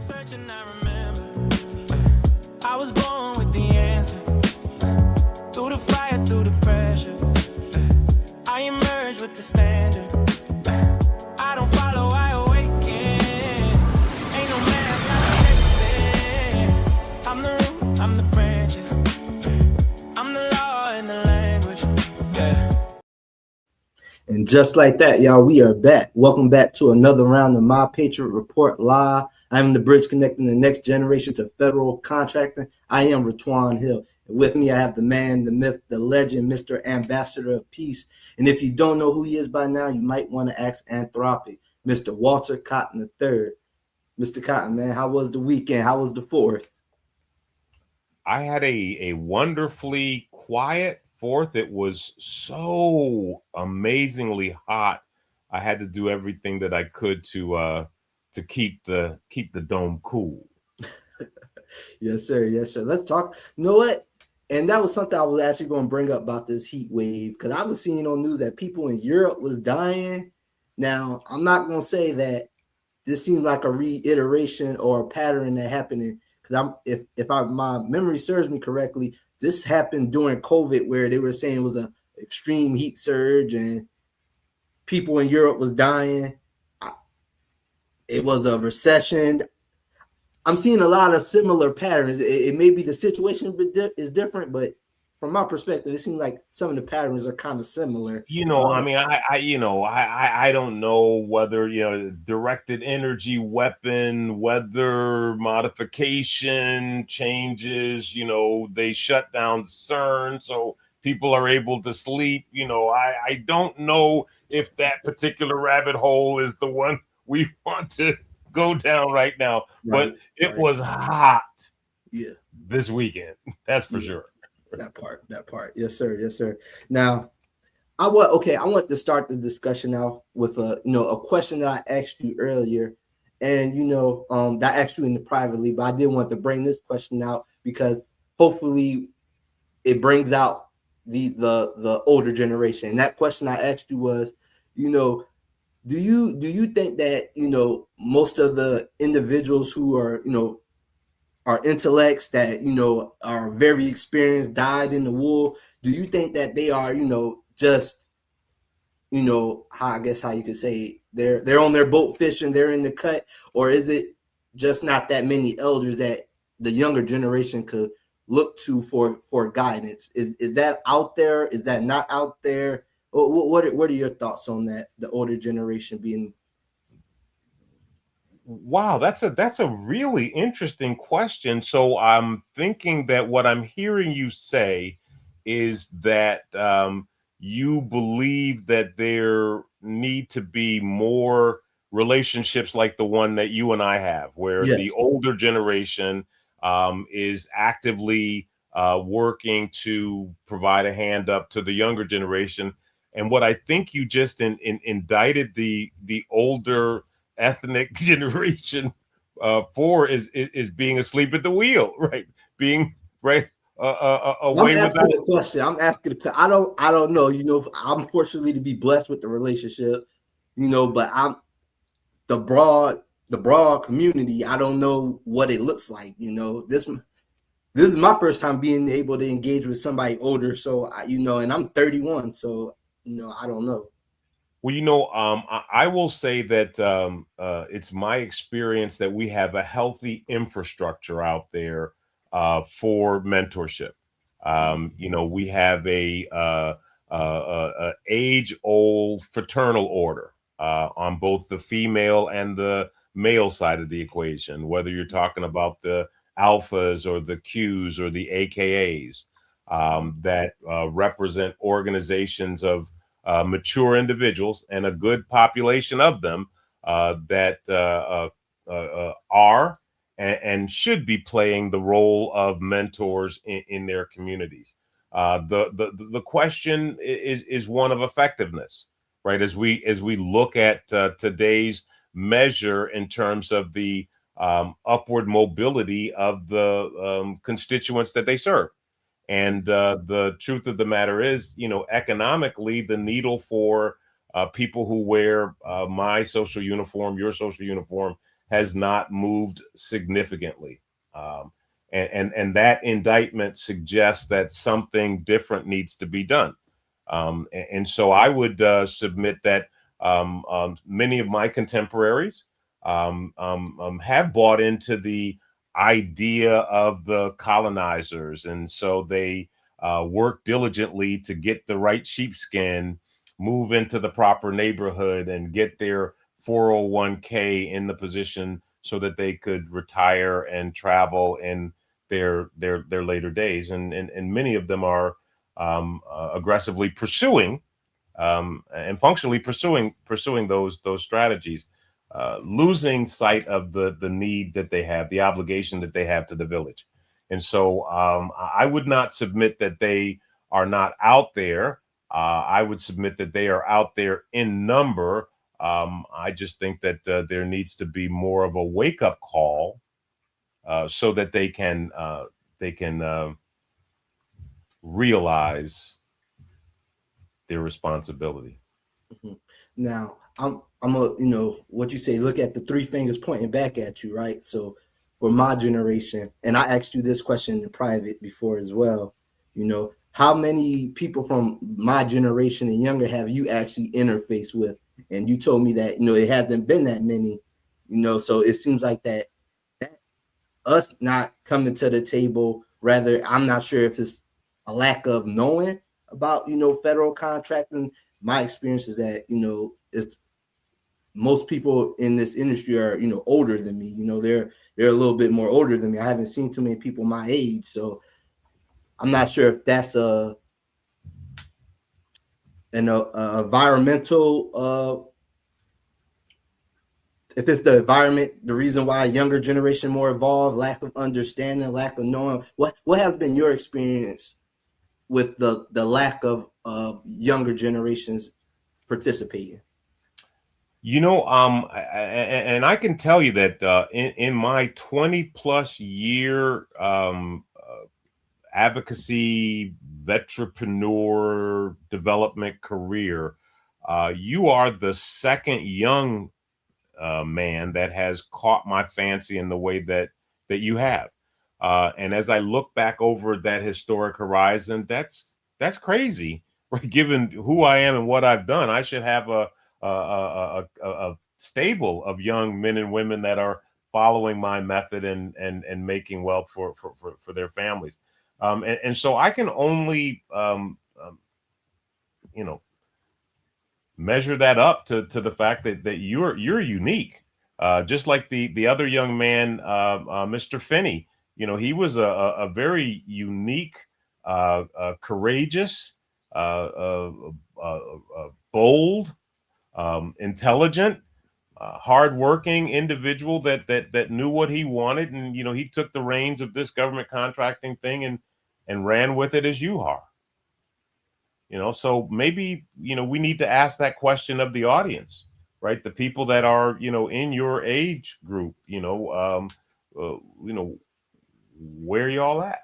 searching, I remember I was born with the answer. Through the fire, through the pressure, I emerge with the standard. I don't follow, I awaken. Ain't no man like I'm the root, I'm the branches, I'm the law and the language. Yeah. And just like that, y'all, we are back. Welcome back to another round of My Patriot Report Live. I'm the bridge connecting the next generation to federal contracting. I am Ratwan Hill. And with me, I have the man, the myth, the legend, Mr. Ambassador of Peace. And if you don't know who he is by now, you might want to ask Anthropic, Mr. Walter Cotton III. Mr. Cotton, man, how was the weekend? How was the 4th? I had a wonderfully quiet 4th. It was so amazingly hot. I had to do everything that I could to keep the dome cool. Yes, sir. Yes, sir. Let's talk. You know what? And that was something I was actually going to bring up about this heat wave, because I was seeing on news that people in Europe was dying. Now, I'm not going to say that this seems like a reiteration or a pattern that happened, because my memory serves me correctly, this happened during COVID, where they were saying it was an extreme heat surge and people in Europe was dying. It was a recession. I'm seeing a lot of similar patterns. It may be the situation is different, but from my perspective, it seems like some of the patterns are kind of similar. I mean, I don't know whether, directed energy weapon, weather modification changes, they shut down CERN so people are able to sleep. I don't know if that particular rabbit hole is the one we want to go down right now, but it was hot. Yeah, this weekend, that's for sure. That part. Yes, sir. Yes, sir. Now, I want to start the discussion now with a question that I asked you earlier, and that I asked you privately, but I did want to bring this question out because hopefully it brings out the older generation. And that question I asked you was, do you think that most of the individuals who are intellects that are very experienced died in the war? Do you think that they are just how you could say they're on their boat fishing, they're in the cut, or is it just not that many elders that the younger generation could look to for guidance? Is that out there? Is that not out there? What are your thoughts on that? The older generation being. Wow, that's a really interesting question. So I'm thinking that what I'm hearing you say is that you believe that there need to be more relationships like the one that you and I have, where the older generation is actively working to provide a hand up to the younger generation. And what I think you just indicted the older ethnic generation for is being asleep at the wheel, right? Being right away. I'm asking a question. I don't know. I'm fortunately to be blessed with the relationship, but I'm the broad community. I don't know what it looks like. This is my first time being able to engage with somebody older. So and I'm 31. So I don't know. Well, I will say that it's my experience that we have a healthy infrastructure out there for mentorship. We have a age-old fraternal order on both the female and the male side of the equation, whether you're talking about the alphas or the Qs or the AKAs that represent organizations of mature individuals and a good population of them that are and should be playing the role of mentors in their communities. The question is one of effectiveness, right? As we look at today's measure in terms of the upward mobility of the constituents that they serve. And the truth of the matter is, economically, the needle for people who wear my social uniform, your social uniform, has not moved significantly. And that indictment suggests that something different needs to be done. And so I would submit that many of my contemporaries have bought into the idea of the colonizers. And so they work diligently to get the right sheepskin, move into the proper neighborhood, and get their 401k in the position so that they could retire and travel in their later days. And many of them are aggressively pursuing and functionally pursuing those strategies, losing sight of the need that they have, the obligation that they have to the village. And so I would not submit that they are not out there. I would submit that they are out there in number. I just think that there needs to be more of a wake-up call so that they can realize their responsibility. Mm-hmm. Now, I'm a, you know, what you say, look at the three fingers pointing back at you, right? So for my generation, and I asked you this question in private before as well, you know, how many people from my generation and younger have you actually interfaced with? And you told me that, you know, it hasn't been that many, you know, so it seems like that us not coming to the table, rather, I'm not sure if it's a lack of knowing about, you know, federal contracting. My experience is that, you know, it's most people in this industry are, you know, older than me. You know, they're a little bit more older than me. I haven't seen too many people my age, so I'm not sure if that's an environmental if it's the environment, the reason why younger generation more evolved, lack of understanding, lack of knowing. What has been your experience with the lack of younger generations participating? You know, and I can tell you that in my 20 plus year advocacy, veterepreneur development career, you are the second young man that has caught my fancy in the way that you have. And as I look back over that historic horizon, that's crazy. Right? Given who I am and what I've done, I should have a stable of young men and women that are following my method and making wealth for their families. And so I can only you know, measure that up to the fact that you're unique, just like the other young man, Mr. Finney. You know, he was a very unique, courageous, bold, intelligent, hardworking individual that knew what he wanted, and you know, he took the reins of this government contracting thing and ran with it as you are. You know, so maybe, you know, we need to ask that question of the audience, right? The people that are, you know, in your age group, you know, where y'all at?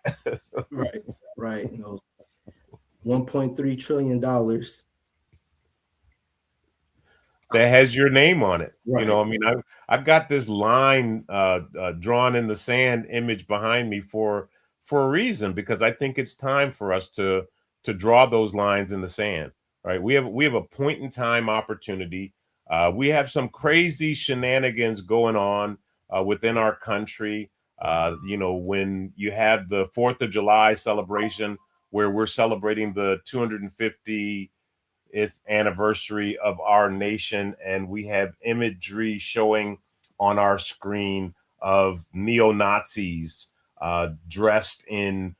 Right. You know, $1.3 trillion. That has your name on it. Right. You know, I mean, I've got this line drawn in the sand image behind me for a reason, because I think it's time for us to draw those lines in the sand. Right? We have a point in time opportunity. We have some crazy shenanigans going on within our country. You know, when you have the 4th of July celebration, where we're celebrating the 250th anniversary of our nation, and we have imagery showing on our screen of neo-Nazis dressed in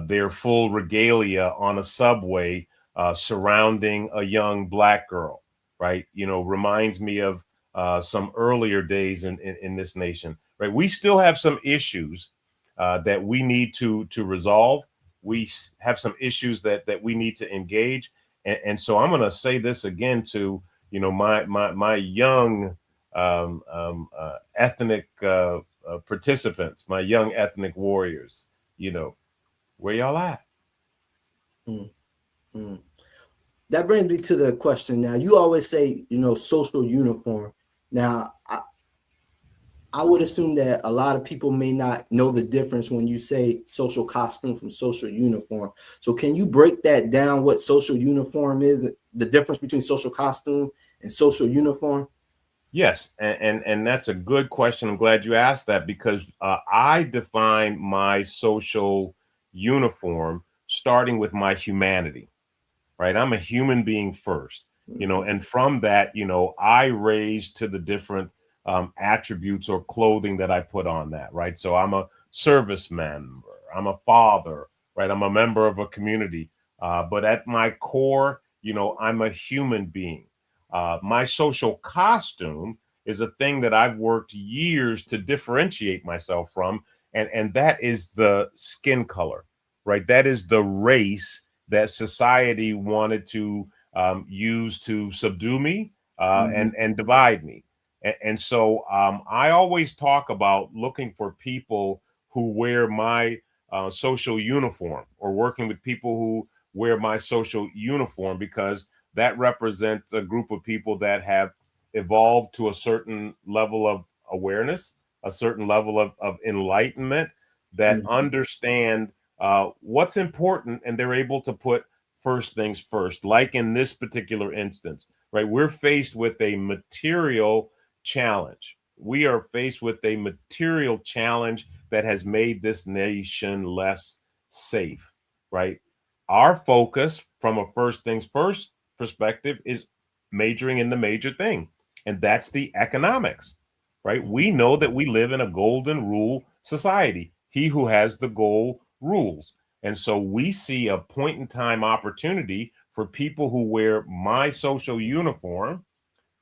their full regalia on a subway surrounding a young Black girl, right? You know, reminds me of some earlier days in this nation, right? We still have some issues that we need to resolve. We have some issues that we need to engage. And so I'm going to say this again to, you know, my young ethnic participants, my young ethnic warriors, you know, where y'all at? Mm-hmm. That brings me to the question. Now, you always say, you know, social uniform. Now, I would assume that a lot of people may not know the difference when you say social costume from social uniform. So can you break that down, what social uniform is, the difference between social costume and social uniform? Yes, and that's a good question. I'm glad you asked that because I define my social uniform starting with my humanity, right? I'm a human being first, and from that, I raise to the different attributes or clothing that I put on that, right? So I'm a service member, I'm a father, right? I'm a member of a community, but at my core, I'm a human being. My social costume is a thing that I've worked years to differentiate myself from, and that is the skin color, right? That is the race that society wanted to use to subdue me and divide me. And so I always talk about looking for people who wear my social uniform, or working with people who wear my social uniform, because that represents a group of people that have evolved to a certain level of awareness, a certain level of enlightenment, that understand what's important, and they're able to put first things first. Like in this particular instance, right? We're faced with a material challenge. We are faced with a material challenge that has made this nation less safe, right? Our focus from a first things first perspective is majoring in the major thing, and that's the economics, right? We know that we live in a golden rule society. He who has the goal rules. And so we see a point in time opportunity for people who wear my social uniform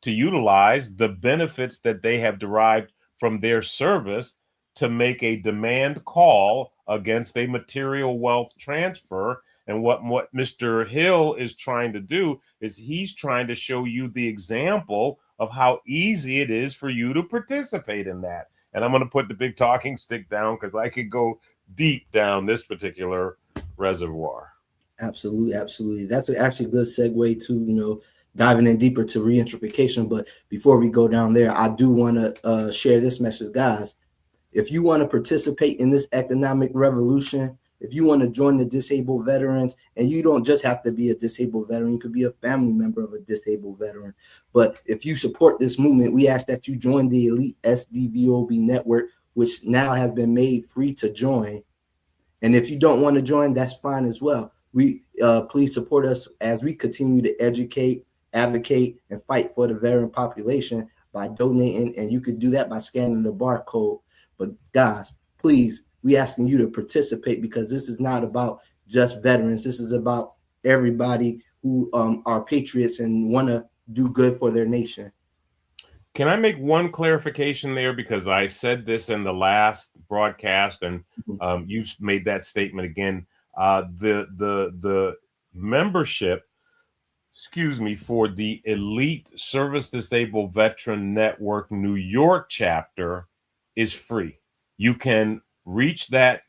to utilize the benefits that they have derived from their service to make a demand call against a material wealth transfer. And what Mr. Hill is trying to do is he's trying to show you the example of how easy it is for you to participate in that. And I'm going to put the big talking stick down because I could go deep down this particular reservoir. Absolutely, absolutely. That's actually a good segue to, diving in deeper to regentrification. But before we go down there, I do want to share this message, guys. If you want to participate in this economic revolution, if you want to join the disabled veterans, and you don't just have to be a disabled veteran, you could be a family member of a disabled veteran. But if you support this movement, we ask that you join the Elite SDVOB network, which now has been made free to join. And if you don't want to join, that's fine as well. We please support us as we continue to educate, advocate, and fight for the veteran population by donating. And you could do that by scanning the barcode. But guys, please, we asking you to participate, because this is not about just veterans. This is about everybody who are patriots and want to do good for their nation. Can I make one clarification there? Because I said this in the last broadcast, and you've made that statement again. The membership, for the Elite Service Disabled Veteran Network New York chapter is free. You can reach that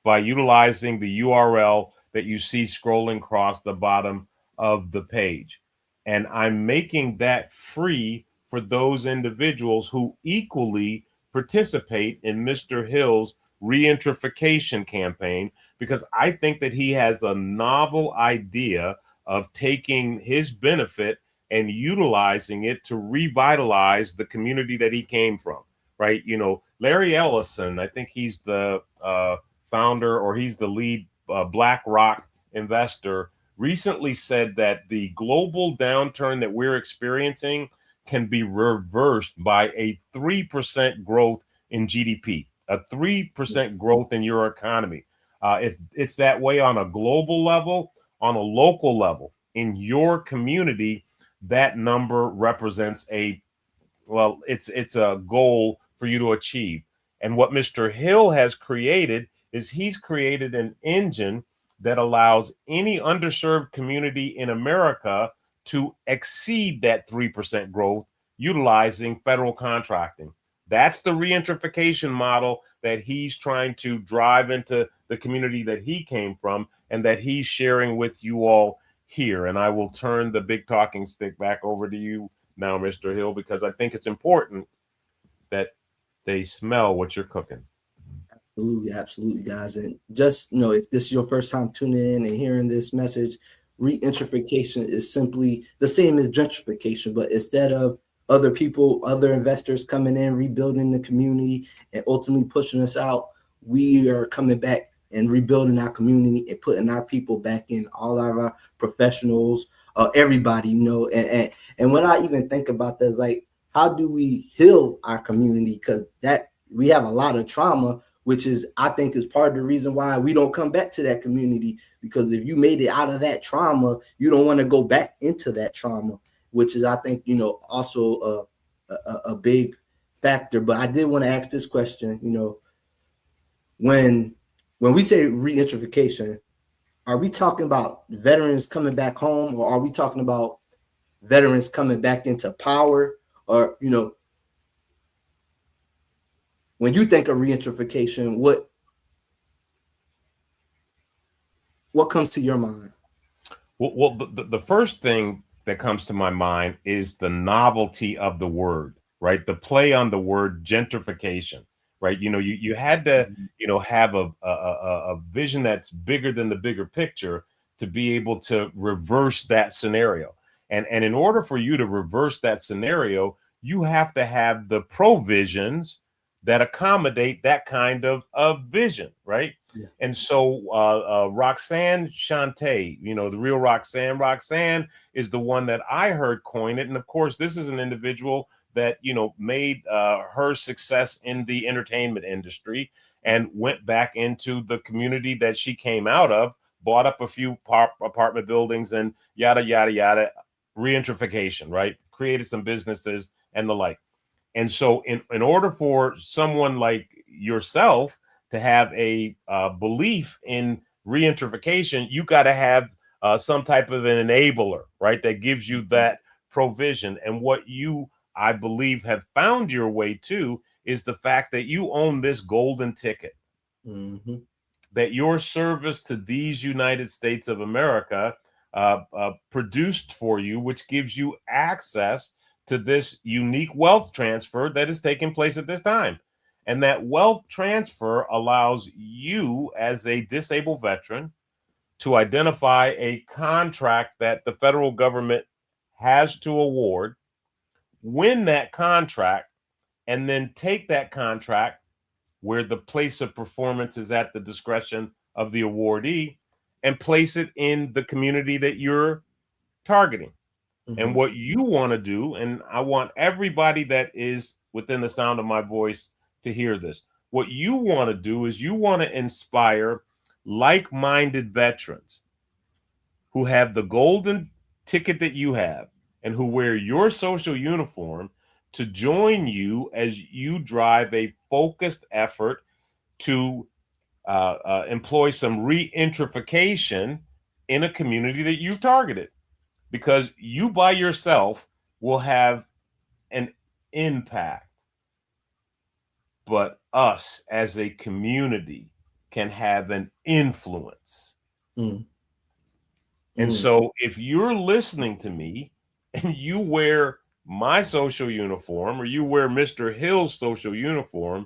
by utilizing the URL that you see scrolling across the bottom of the page. And I'm making that free for those individuals who equally participate in Mr. Hill's regentrification campaign, because I think that he has a novel idea of taking his benefit and utilizing it to revitalize the community that he came from, right? Larry Ellison, I think he's the founder, or he's the lead BlackRock investor, recently said that the global downturn that we're experiencing can be reversed by a 3% growth in GDP, a 3% growth in your economy. If it's that way on a global level, on a local level, in your community, that number represents it's a goal for you to achieve. And what Mr. Hill has created is he's created an engine that allows any underserved community in America to exceed that 3% growth utilizing federal contracting. That's the regentrification model that he's trying to drive into the community that he came from, and that he's sharing with you all here. And I will turn the big talking stick back over to you now, Mr. Hill, because I think it's important that they smell what you're cooking. Absolutely, guys. And just if this is your first time tuning in and hearing this message, regentrification is simply the same as gentrification, but instead of other investors coming in, rebuilding the community, and ultimately pushing us out, we are coming back and rebuilding our community and putting our people back in, all of our professionals, everybody, and when I even think about that, is like, how do we heal our community? Because that we have a lot of trauma, which is, I think, is part of the reason why we don't come back to that community. Because if you made it out of that trauma, you don't want to go back into that trauma, which is, I think, also a big factor. But I did want to ask this question, when we say regentrification, are we talking about veterans coming back home, or are we talking about veterans coming back into power? Or, when you think of regentrification, what comes to your mind? Well, the first thing that comes to my mind is the novelty of the word, right? The play on the word gentrification, right? You had to, have a vision that's bigger than the bigger picture to be able to reverse that scenario. And in order for you to reverse that scenario, you have to have the provisions that accommodate that kind of vision, right? Yeah. And so Roxanne Shante, the real Roxanne is the one that I heard coin it. And of course, this is an individual that, made her success in the entertainment industry and went back into the community that she came out of, bought up a few apartment buildings and yada, yada, yada, regentrification, right? Created some businesses and the like. And so in order for someone like yourself to have a belief in regentrification, you got to have some type of an enabler, right? That gives you that provision. And what you, I believe, have found your way to is the fact that you own this golden ticket, that your service to these United States of America produced for you, which gives you access to this unique wealth transfer that is taking place at this time. And that wealth transfer allows you as a disabled veteran to identify a contract that the federal government has to award, win that contract, and then take that contract where the place of performance is at the discretion of the awardee and place it in the community that you're targeting. And what you want to do, and I want everybody that is within the sound of my voice to hear this, what you want to do is you want to inspire like-minded veterans who have the golden ticket that you have and who wear your social uniform to join you as you drive a focused effort to employ some regentrification in a community that you've targeted. Because you by yourself will have an impact, but us as a community can have an influence. And so if you're listening to me and you wear my social uniform or you wear Mr. Hill's social uniform,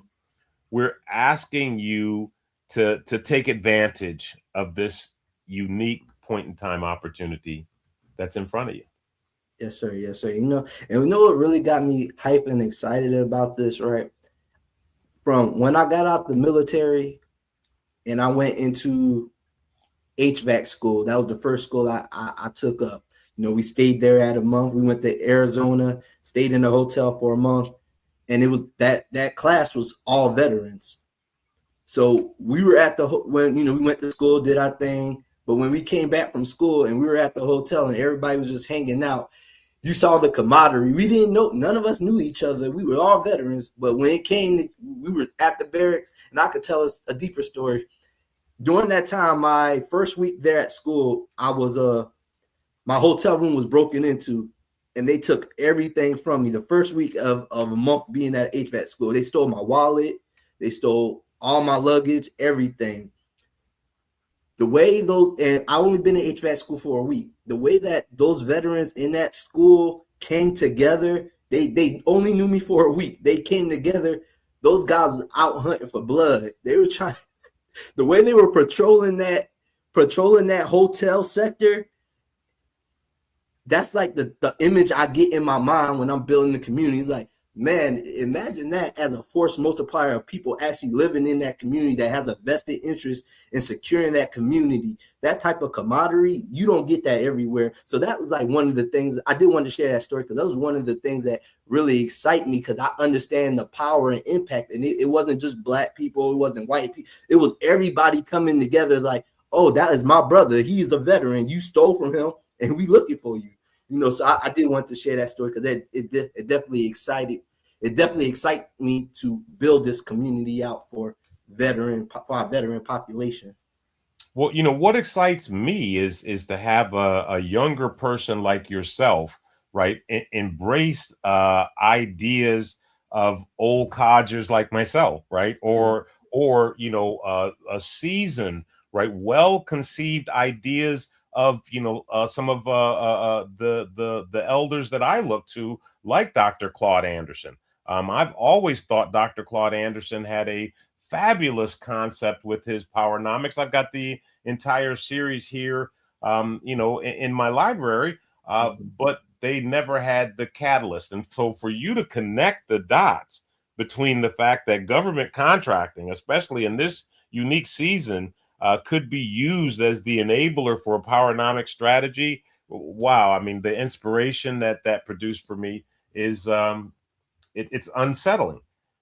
we're asking you to take advantage of this unique point in time opportunity that's in front of you. Yes, sir. Yes, sir. And what really got me hyped and excited about this, right? From when I got out the military and I went into HVAC school, that was the first school I took up. We stayed there at a month. We went to Arizona, stayed in a hotel for a month, and it was that class was all veterans. So we were at when we went to school, did our thing. But when we came back from school and we were at the hotel and everybody was just hanging out, you saw the camaraderie. We didn't know, none of us knew each other. We were all veterans. But when it came to, we were at the barracks, and I could tell us a deeper story. During that time, my first week there at school, my hotel room was broken into, and they took everything from me. The first week of a month being at HVAC school, they stole my wallet, they stole all my luggage, everything. The way and I only been in HVAC school for a week. The way that those veterans in that school came together, they only knew me for a week. They came together those guys was out hunting for blood. They were trying, the way they were patrolling that hotel sector. That's like the image I get in my mind when I'm building the community. It's like, man, imagine that as a force multiplier of people actually living in that community that has a vested interest in securing that community. That type of camaraderie, you don't get that everywhere. So that was like one of the things I did want to share that story, because that was one of the things that really excite me, because I understand the power and impact. And it wasn't just black people, it wasn't white people, it was everybody coming together like, oh, that is my brother. He's a veteran. You stole from him and we looking for you. So I did want to share that story, because it definitely excites me to build this community out for our veteran population. Well, what excites me is to have a younger person like yourself, right, embrace ideas of old codgers like myself, right, or a seasoned, right, well-conceived ideas of some of the elders that I look to, like Dr. Claude Anderson. I've always thought Dr. Claude Anderson had a fabulous concept with his Powernomics. I've got the entire series here, in my library, but they never had the catalyst. And so for you to connect the dots between the fact that government contracting, especially in this unique season, could be used as the enabler for a Powernomics strategy. Wow. I mean, the inspiration that produced for me is it's unsettling.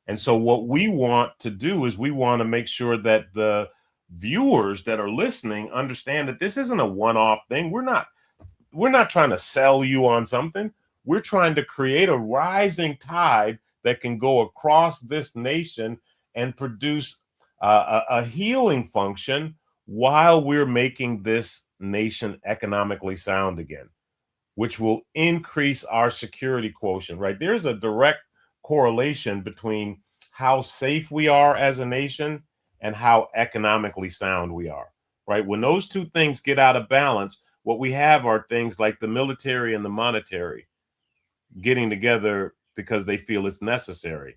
And so what we want to do is we want to make sure that the viewers that are listening understand that this isn't a one-off thing. We're not trying to sell you on something. We're trying to create a rising tide that can go across this nation and produce a healing function while we're making this nation economically sound again, which will increase our security quotient, right? There's a direct correlation between how safe we are as a nation and how economically sound we are, right? When those two things get out of balance, what we have are things like the military and the monetary getting together because they feel it's necessary,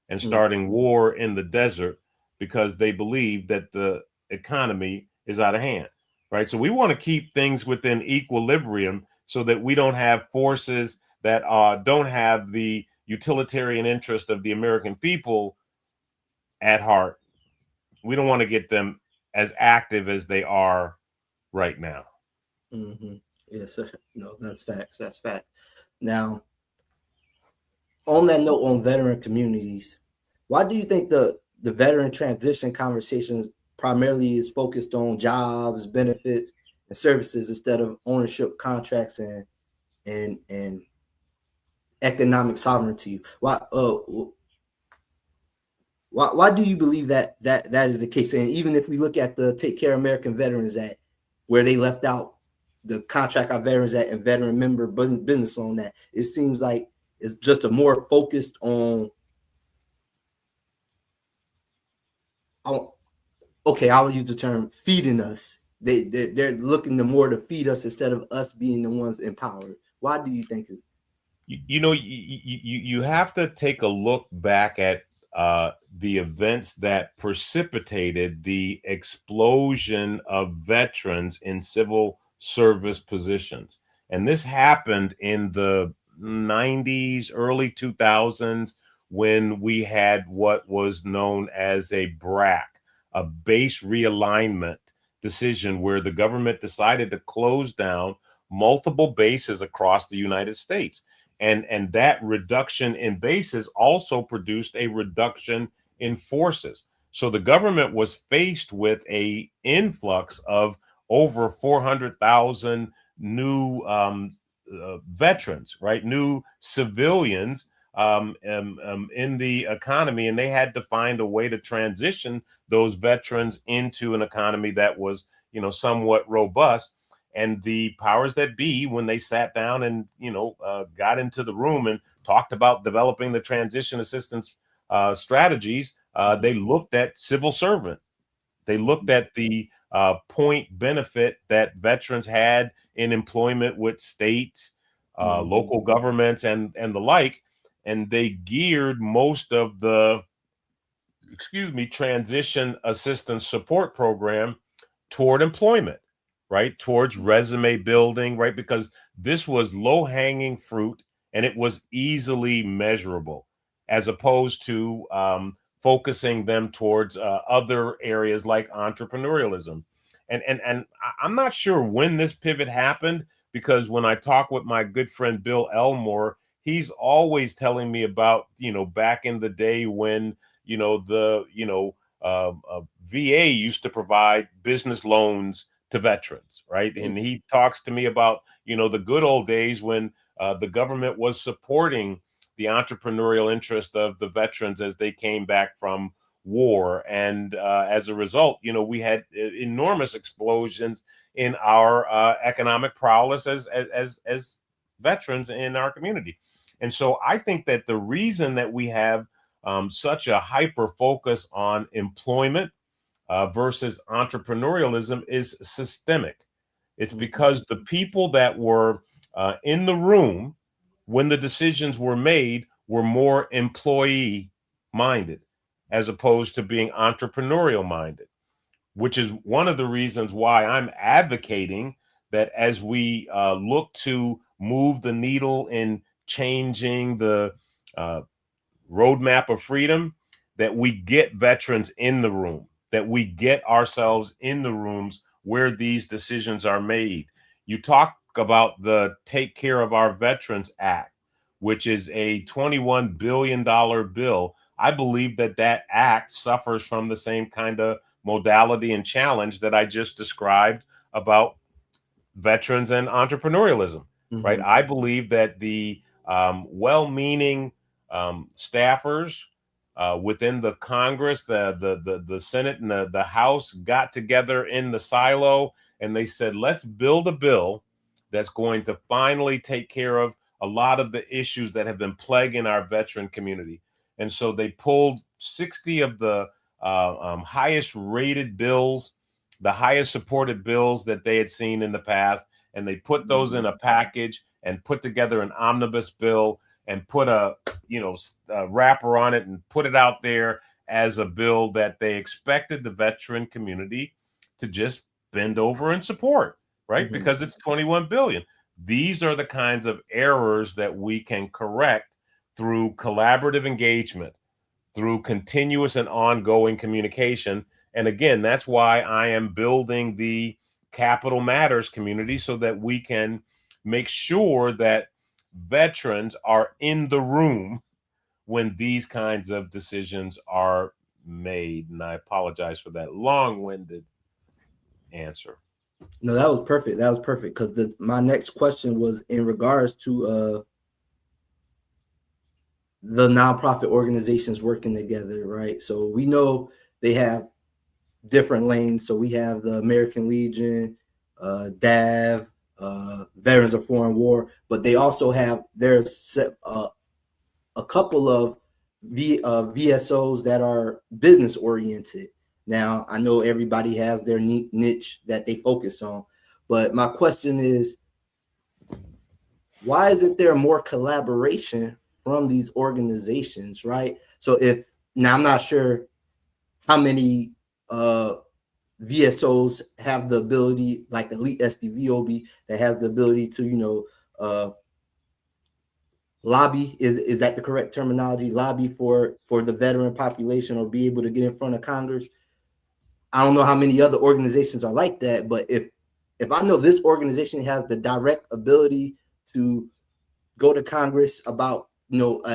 and starting war in the desert because they believe that the economy is out of hand, right? So we want to keep things within equilibrium so that we don't have forces that don't have the utilitarian interest of the American people at heart. We don't want to get them as active as they are right now. Yes, no, that's facts. That's fact. Now, on that note, on veteran communities, why do you think the veteran transition conversation primarily is focused on jobs, benefits, and services instead of ownership contracts and economic sovereignty? Why do you believe that is the case? And even if we look at the Take Care American Veterans Act, where they left out the Contract Our Veterans Act and veteran member business on that, it seems like it's just a more focused on, okay, I'll use the term feeding us. They're looking to feed us instead of us being the ones empowered. Why do you think it? You have to take a look back at the events that precipitated the explosion of veterans in civil service positions. And this happened in the 90s, early 2000s, when we had what was known as a BRAC, a base realignment decision, where the government decided to close down multiple bases across the United States. And that reduction in bases also produced a reduction in forces. So the government was faced with a influx of over 400,000 new veterans, right? New civilians in the economy, and they had to find a way to transition those veterans into an economy that was, somewhat robust. And the powers that be, when they sat down and, got into the room and talked about developing the transition assistance strategies, they looked at civil servant. They looked at the point benefit that veterans had in employment with states, local governments, and the like. And they geared most of the transition assistance support program toward employment, right? Towards resume building, right? Because this was low hanging fruit and it was easily measurable, as opposed to focusing them towards other areas like entrepreneurialism. And I'm not sure when this pivot happened, because when I talk with my good friend Bill Elmore, he's always telling me about, back in the day when, VA used to provide business loans to veterans, right? And he talks to me about, the good old days when the government was supporting the entrepreneurial interest of the veterans as they came back from war. And as a result, we had enormous explosions in our economic prowess as veterans in our community. And so I think that the reason that we have such a hyper focus on employment versus entrepreneurialism is systemic. It's because the people that were in the room when the decisions were made were more employee minded as opposed to being entrepreneurial minded, which is one of the reasons why I'm advocating that as we look to move the needle in changing the roadmap of freedom, that we get veterans in the room, that we get ourselves in the rooms where these decisions are made. You talk about the Take Care of Our Veterans Act, which is a $21 billion bill. I believe that that act suffers from the same kind of modality and challenge that I just described about veterans and entrepreneurialism, right? I believe that the well-meaning staffers within the Congress, the Senate and the House got together in the silo and they said, let's build a bill that's going to finally take care of a lot of the issues that have been plaguing our veteran community. And so they pulled 60 of the highest rated bills, the highest supported bills that they had seen in the past, and they put those in a package and put together an omnibus bill and put a wrapper on it and put it out there as a bill that they expected the veteran community to just bend over and support, right? Because it's 21 billion. These are the kinds of errors that we can correct through collaborative engagement, through continuous and ongoing communication. And again, that's why I am building the Capital Matters community, so that we can make sure that veterans are in the room when these kinds of decisions are made. And I apologize for that long-winded answer. No, that was perfect. That was perfect, because my next question was in regards to the nonprofit organizations working together, right? So we know they have different lanes. So we have the American Legion, DAV, Veterans of Foreign War, but they also have a couple of VSOs that are business oriented. Now, I know everybody has their niche that they focus on, but my question is, why isn't there more collaboration from these organizations, right? So now I'm not sure how many VSOs have the ability, like Elite SDVOB, that has the ability to, lobby, is that the correct terminology? Lobby for the veteran population, or be able to get in front of Congress. I don't know how many other organizations are like that, but if I know this organization has the direct ability to go to Congress about,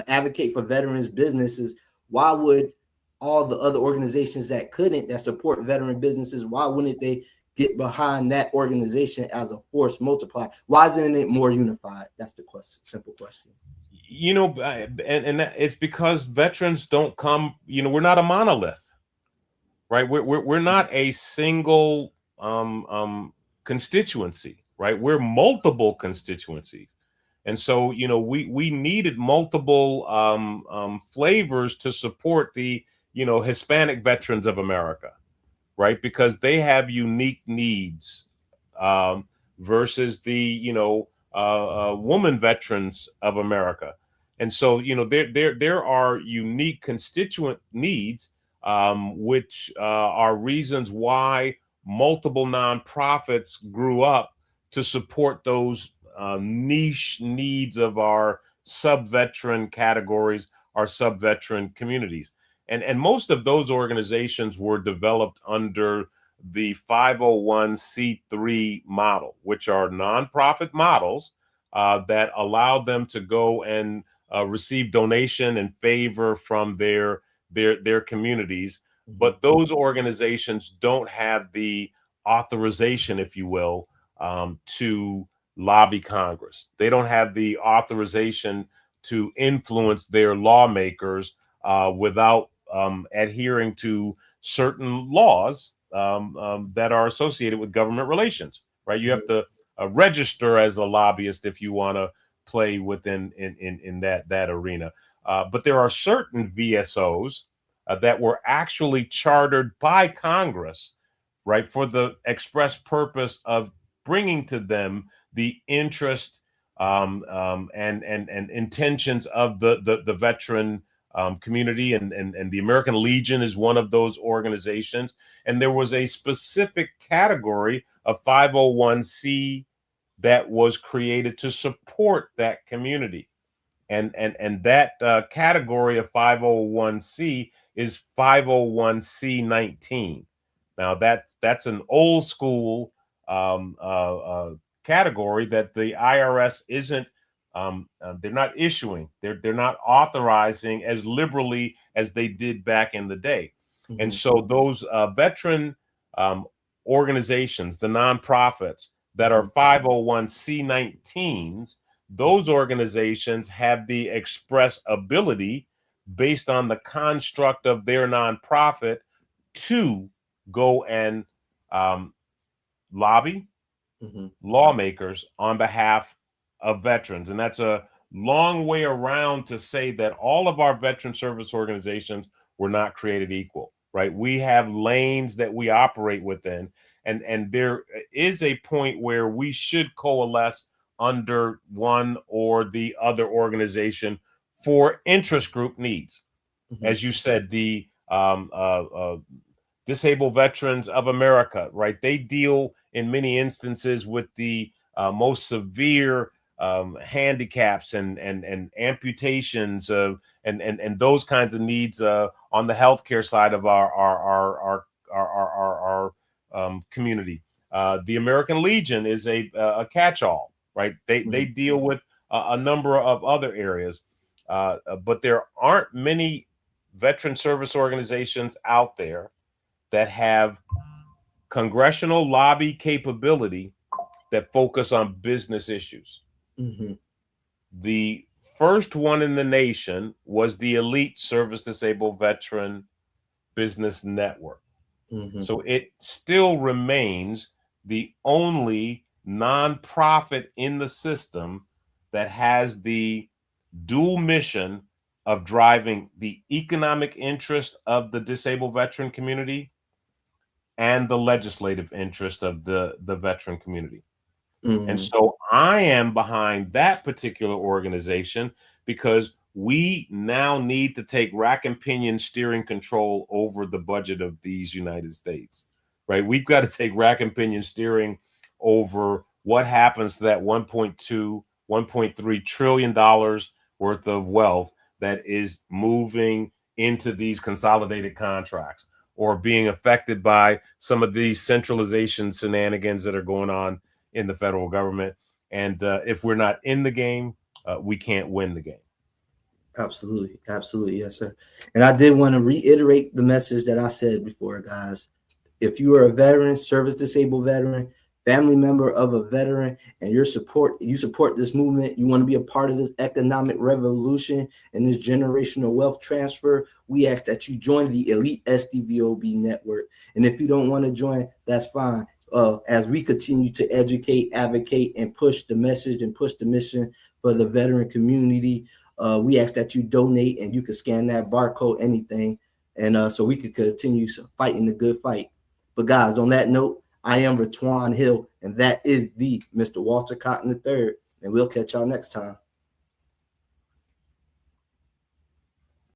advocate for veterans businesses, why would all the other organizations that support veteran businesses, why wouldn't they get behind that organization as a force multiplier? Why isn't it more unified? That's the question. Simple question. And it's because veterans don't come, we're not a monolith, right? We're not a single constituency, right? We're multiple constituencies. And so, we needed multiple flavors to support the, Hispanic veterans of America, right? Because they have unique needs versus the, woman veterans of America. And so, there are unique constituent needs which are reasons why multiple nonprofits grew up to support those niche needs of our sub-veteran categories, our sub-veteran communities. And most of those organizations were developed under the 501c3 model, which are nonprofit models that allow them to go and receive donation and favor from their communities. But those organizations don't have the authorization, if you will, to lobby Congress. They don't have the authorization to influence their lawmakers without adhering to certain laws that are associated with government relations, right? You have to register as a lobbyist if you want to play within in that arena. But there are certain VSOs that were actually chartered by Congress, right, for the express purpose of bringing to them the interest and intentions of the veteran community, and the American Legion is one of those organizations. And there was a specific category of 501c that was created to support that community. And that category of 501c is 501c19. Now that's an old school category that the IRS isn't they're not issuing, they're not authorizing as liberally as they did back in the day. And so those veteran organizations, the nonprofits that are 501c19s, those organizations have the express ability, based on the construct of their nonprofit, to go and lobby lawmakers on behalf of veterans. And that's a long way around to say that all of our veteran service organizations were not created equal, right? We have lanes that we operate within, and there is a point where we should coalesce under one or the other organization for interest group needs. As you said, the Disabled Veterans of America, right? They deal in many instances with the most severe handicaps and amputations and those kinds of needs on the healthcare side of our community. The American Legion is a catch-all, right? They deal with a number of other areas, but there aren't many veteran service organizations out there that have congressional lobby capability that focus on business issues. The first one in the nation was the Elite Service Disabled Veteran Business Network. So it still remains the only nonprofit in the system that has the dual mission of driving the economic interest of the disabled veteran community and the legislative interest of the veteran community. And so I am behind that particular organization because we now need to take rack and pinion steering control over the budget of these United States, right? We've got to take rack and pinion steering over what happens to that $1.3 trillion worth of wealth that is moving into these consolidated contracts or being affected by some of these centralization shenanigans that are going on in the federal government. And if we're not in the game, we can't win the game. Absolutely. Absolutely. Yes, sir. And I did want to reiterate the message that I said before, guys. If you are a veteran, service disabled veteran, family member of a veteran, and you support this movement, you want to be a part of this economic revolution and this generational wealth transfer, we ask that you join the Elite SDVOB network. And if you don't want to join, that's fine. As we continue to educate, advocate, and push the message and push the mission for the veteran community, we ask that you donate, and you can scan that barcode, anything, and so we could continue fighting the good fight. But guys, on that note, I am Ratwan Hill, and that is the Mr. Walter Cotton III, and we'll catch y'all next time.